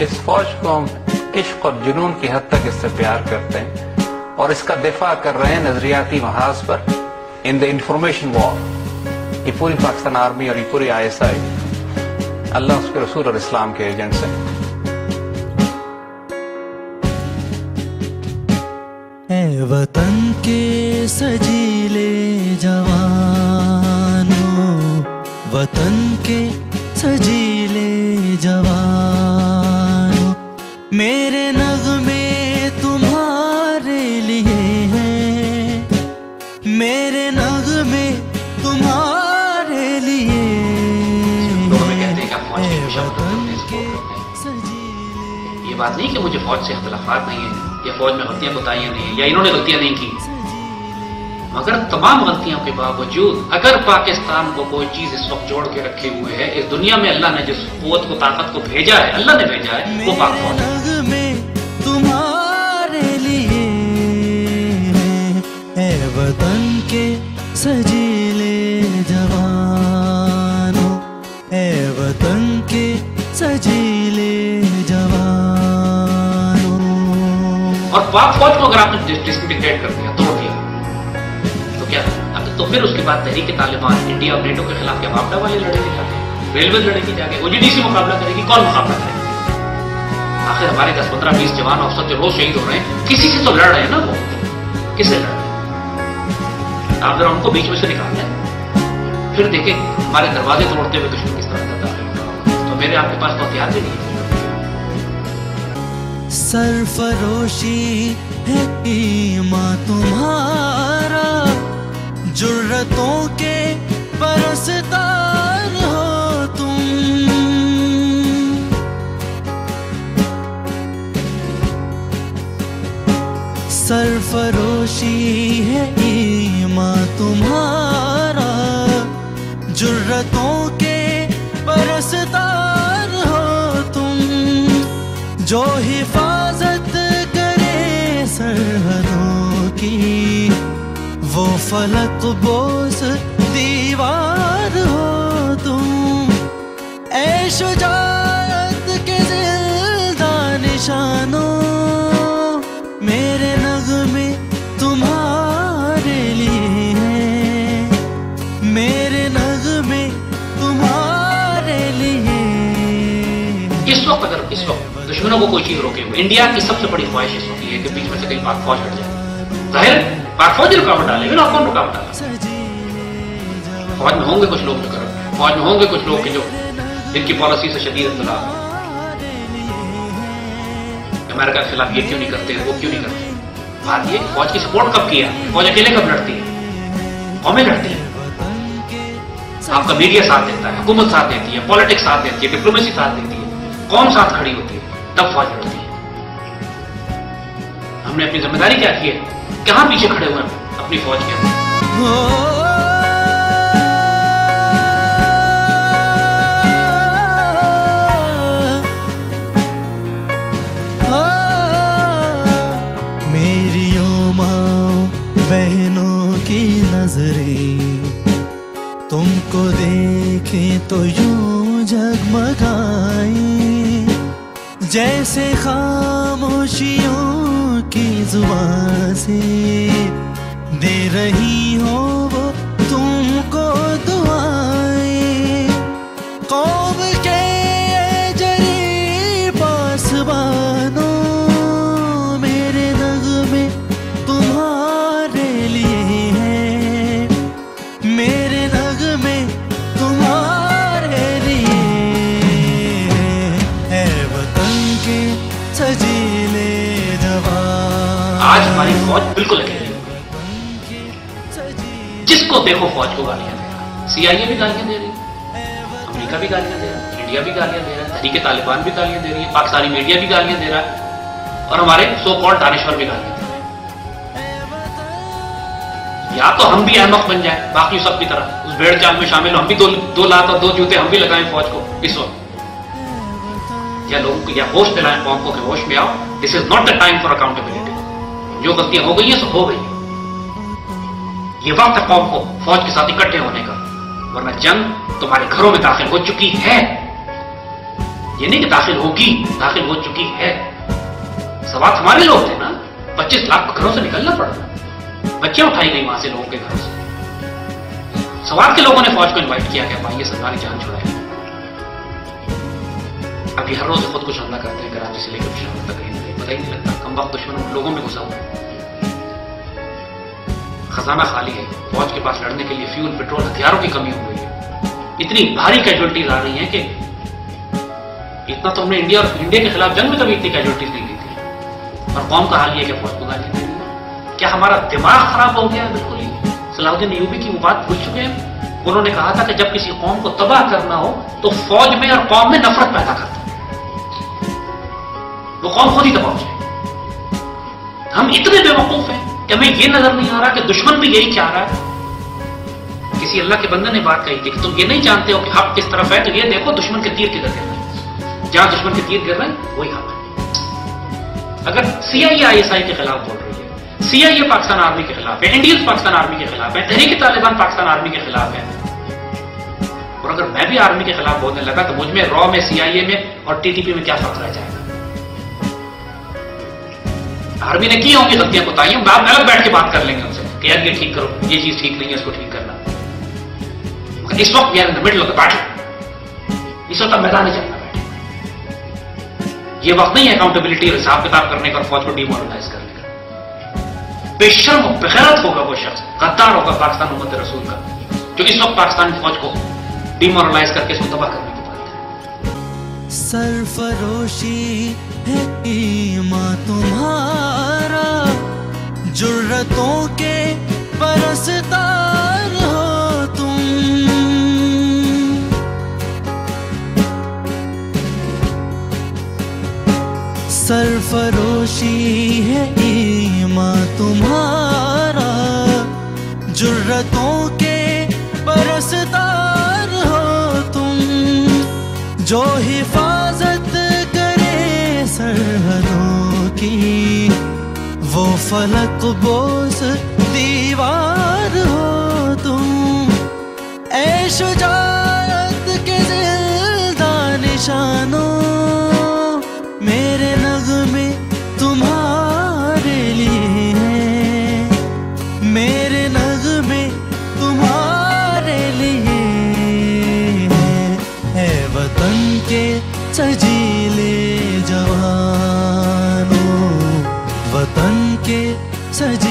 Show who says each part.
Speaker 1: इस फौज को हम इश्क और जुनून की हद तक इससे प्यार करते हैं और इसका दिफा कर रहे हैं नजरियाती महाज पर इन द इंफॉर्मेशन वॉर। ये पूरी पाकिस्तान आर्मी और ये पूरी ISI अल्लाह उसके रसूल और इस्लाम के एजेंट्स हैं।
Speaker 2: ऐ वतन के सजीले जवानों, वतन के सजीले जवानों, मेरे नगमे तुम्हारे लिए हैं, मेरे नगमे तुम्हारे लिए।
Speaker 3: ये बात नहीं कि मुझे फौज से इख्तिलाफात नहीं है या फौज में गलतियां बताइयां नहीं है या इन्होंने गलतियां नहीं की, मगर तमाम गलतियों के बावजूद अगर पाकिस्तान को कोई चीज इस वक्त जोड़ के रखे हुए है इस दुनिया में, अल्लाह ने जिस कुव्वत को ताकत को भेजा है, अल्लाह ने भेजा है, वो पाक फौज है।
Speaker 2: तुम्हारे लिए है वतन के सजीले जवानों, है वतन के सजीले जवानों।
Speaker 3: और पाक फौज को अगर आपने डिसइंटीग्रेट कर दिया, तोड़ दिया, तो क्या तो फिर उसके बाद तहरीक तालिबान इंडिया और नेटो के खिलाफ क्या वापडा वाले लड़ेंगे जाके, रेलवे लड़ेगी जाके, OGDC मुकाबला करेगी, कौन मुकाबला करेगा? आखिर हमारे 10, 15, 20 जवान अफसर जो रोज शहीद हो रहे हैं, किसी से तो लड़ रहे हैं ना, वो किससे लड़ रहे हैं? आप जरा उनको बीच में से निकाल लें, फिर देखें हमारे दरवाजे तोड़ते हुए दुश्मन किस तरह करता है। तो मेरे आपके पास तो हथियार भी नहीं है।
Speaker 2: सरफरोशी है ईमान तुम्हारा, जुर्रतों के परस्तार हो तुम, सरफरोशी है ईमान तुम्हारा, जुर्रतों के परस्तार हो तुम, जो हिफाजत करे सरहदों की, वो फलक बोस दीवार हो तुम। ऐ शुजाअत के जिंदा निशानों, मेरे नगमे तुम्हारे लिए हैं, मेरे नगमे तुम्हारे लिए।
Speaker 3: इस वक्त अगर इस वक्त दुश्मनों को कोई चीज रोके हुए, इंडिया की सबसे बड़ी ख्वाहिश इस वक्त ये है कि बीच में से कहीं पाक फौज हट जाए। जाहिर पाक फौज रुकावट डालेगी ना, कौन रुकावट डाला? फौज में होंगे कुछ लोग जो कर, फौज में होंगे कुछ लोग जो जिनकी पॉलिसी से शदीद इख्तिलाफ है। अमेरिका के खिलाफ ये क्यों नहीं करते, वो क्यों नहीं करते? बात ये फौज की सपोर्ट कब किया? फौज अकेले कब लड़ती है? कौमें लड़ती है। आपका मीडिया साथ देता है, हुकूमत साथ देती है, पॉलिटिक्स साथ देती है, डिप्लोमेसी साथ देती है, कौम साथ खड़ी होती है, तब फौज लड़ती है। हमने अपनी जिम्मेदारी क्या की है? कहां पीछे खड़े हुए हैं अपनी फौज के?
Speaker 2: मेरी माँ बहनों की नजरें तुमको देखे तो यूं जगमगाए, जैसे खामोशियों की जुबान से दे रही हो वो तुमको दुआएं। कौम के जरी पासबानों, मेरे नगमे तुम्हारे लिए हैं, मेरे नगमे तुम्हारे लिए। है वतन के सजीले जवान,
Speaker 3: आज हमारी फौज बिल्कुल अकेली है। जिसको देखो फौज को गालियां दे रहा है, CIA भी गालियां दे रही है, अमेरिका भी गालियां दे रहा है, इंडिया भी गालियां दे रहा है, तहरीक तालिबान भी गालियां दे रही है, पाकिस्तानी मीडिया भी गालियां दे रहा है, और हमारे सो कॉल्ड दानिश्वर भी गालियां दे रहे हैं। या तो हम भी अहमक बन जाए बाकी सब की तरह, उस भेड़ चाल में शामिल हम भी दो लात और 2 जूते हम भी लगाएं फौज को इस वक्त, या लोगों को या होश दिलाएं कौम को कि होश में आओ, this is not the time for accountability. जो गलतियां हो गई है सो हो गई, ये वक्त है कौम को फौज के साथ इकट्ठे होने का, वरना जंग तुम्हारे घरों में दाखिल हो चुकी है। ये नहीं कि दाखिल होगी, दाखिल हो चुकी है। सवाल हमारे लोग थे ना, 25 लाख घरों से निकलना पड़ा, बच्चियां उठाई गई वहां से लोगों के घरों से। सवाल के लोगों ने फौज को इनवाइट किया कि भाई ये सरकार की जान छुड़ाए। अभी हर रोज खुद कुछ हमला करते हैं, कराची से लेकर पेशावर तक कहीं नहीं, पता ही नहीं लगता, कम वक्त दुश्मन लोगों में घुसा हुआ है। खजाना खाली है, फौज के पास लड़ने के लिए फ्यूल, पेट्रोल, हथियारों की कमी हो गई है। इतनी भारी कैजुअलिटीज आ रही हैं कि इतना तो हमने इंडिया के खिलाफ जंग में कभी इतनी कैजुअलिटीज नहीं दी थी। और कौम का हाल ये कि फौज को गाली दे रही है। क्या हमारा दिमाग खराब हो गया है? बिल्कुल ही। सलाहुद्दीन अय्यूबी की वो बात भूल चुके हैं। उन्होंने कहा था कि जब किसी कौम को तबाह करना हो तो फौज में और कौम में नफरत पैदा करता है, वो कौम खुद ही तबाह हो जाए। हम इतने बेवकूफ हैं कि हमें ये नजर नहीं आ रहा कि दुश्मन भी यही चाह रहा है। किसी अल्लाह के बंदे ने बात कही थी कि तुम ये नहीं जानते हो कि हक किस तरफ है, तो ये देखो दुश्मन के तीर किधर गिर रहे हैं। जहां दुश्मन के तीर गिर रहे हैं वही हक है। अगर सीआईए आईएसआई के खिलाफ बोल रही है, सीआईए पाकिस्तान आर्मी के खिलाफ है, इंडियंस पाकिस्तान आर्मी के खिलाफ है, तहरीक तालिबान पाकिस्तान आर्मी के खिलाफ है, और अगर मैं भी आर्मी के खिलाफ बोलने लगा तो मुझ में रॉ में, सीआईए में और टीटीपी में क्या फर्क रह जाएगा? आर्मी ने की होंगी गलतियां बताई, हम बाद में अलग बैठ के बात कर लेंगे उनसे कि यार ये ठीक करो, ये चीज ठीक नहीं है, इसको ठीक करना। इस वक्त यार in the middle of the battle, इस वक्त मैदान में चलना बैठे। ये वक्त नहीं है अकाउंटेबिलिटी और हिसाब किताब करने का और फौज को डिमोरलाइज करने का। बेशर्म और बेगैरत होगा वो शख्स, गद्दार होगा पाकिस्तान उम्मत रसूल का, जो इस वक्त पाकिस्तानी फौज को डिमोरलाइज करके इसको तबाह करने की बात है।
Speaker 2: सरफरोशी है ईमान तुम्हारा, जुर्रतों के परस्तार हो तुम। सरफरोशी है ईमान तुम्हारा, जुर्रतों के परस्तार हो तुम। जो हिफाजत करे सरहदों की, वो फलक बोस दीवार हो तुम। ऐ शुजाअत के ज़िंदा निशानों, मेरे नग़्मे तुम्हारे लिए हैं, मेरे नग़्मे तुम्हारे लिए हैं। है वतन के सजीले जवानों, वतन के सजी